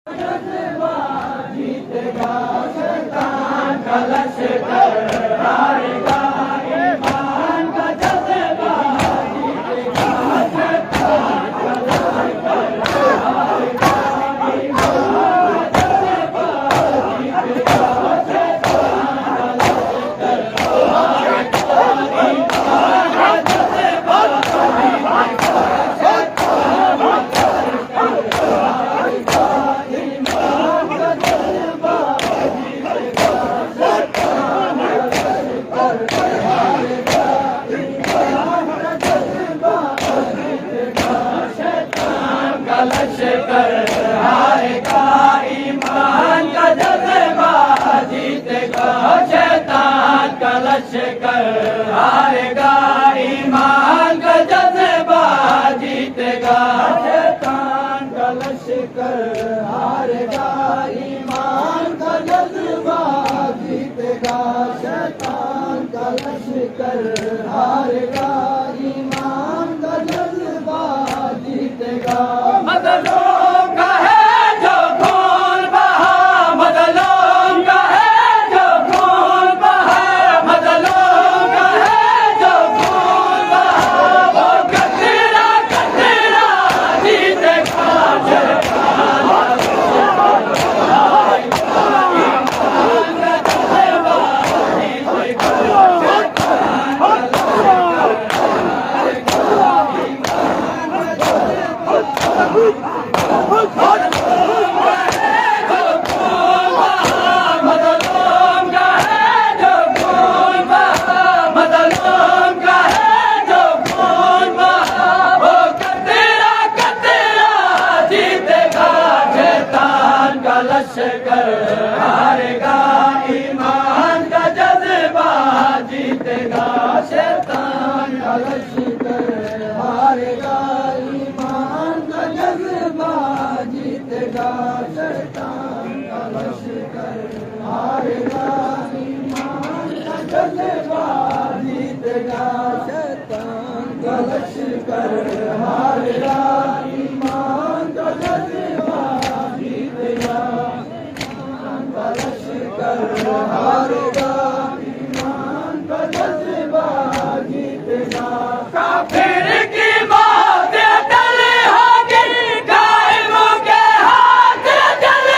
जज्बा जीतेगा शैतान का लश्कर हारेगा ईमान का जज्बा जीतेगा शैतान का लश्कर हारेगा ईमान का जज्बा जीतेगा शैतान का लश्कर हारेगा ईमान का जज्बा जीतेगा शैतान का लश्कर हारेगा ईमान का जज्बा जीतेगा शैतान का लश्कर हारेगा ईमान का जज्बा जीतेगा शैतान का लश्कर हारेगा ईमान का जज्बा जीतेगा शैतान का लश्कर हारेगा ईमान का जज्बा जीतेगा मजलूम का है जो खून बहा मजलूम का है जो खून बहा मजलूम का है जो खून बहा वो कतरा कतरा जीतेगा शैतान लश्कर हारेगा ईमान का जज्बा जीतेगा शैतान का लश्कर हारेगा ईमान का जज्बा जीतेगा शैतान का लश्कर हारेगा ईमान का जज्बा जीतेगा शैतान का लश्कर हारेगा ईमान का जज्बा जीतेगा हारेगा ईमान का जज्बा जीतेगा काफिर की मौत अटल होगी कायमों के हाथ अटल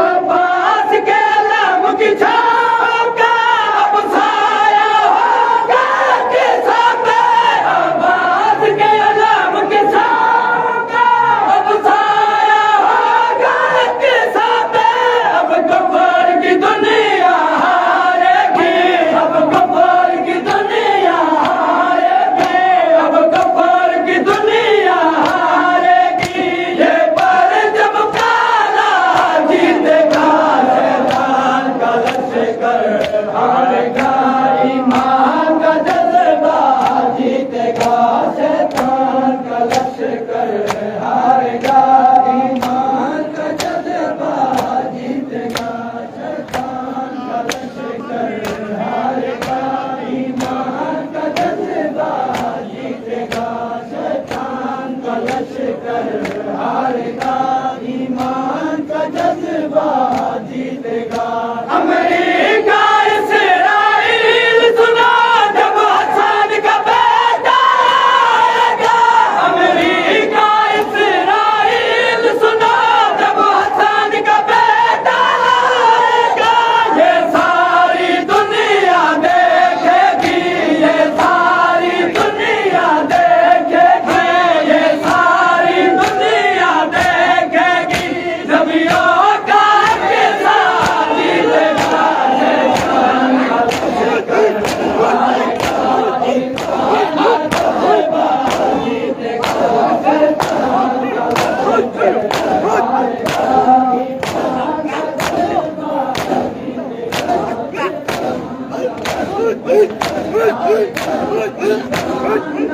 अब्बास के नाम की छाव का अब साया होगा। लश्कर हारेगा, ईमान का जज्बा जीतेगा, शैतान का लश्कर हारेगा, ईमान का जज्बा जीतेगा, शैतान का लश्कर हारेगा, ईमान का जज्बा जीतेगा, शैतान का लश्कर हारेगा, ईमान का जज्बा जीतेगा। अमेरिका इस्राइल सुना जब हसन का बेटा आएगा, अमेरिका इस्राइल सुना जब हसन का बेटा आएगा, ये सारी दुनिया देखेगी, ये सारी दुनिया देखेगी, ये सारी दुनिया देखेगी, नबियों का किस्सा जीतेगा, शैतान का लश्कर हारेगा, ईमान का जज्बा जीतेगा, शैतान का लश्कर हारेगा, ईमान का जज्बा जीतेगा।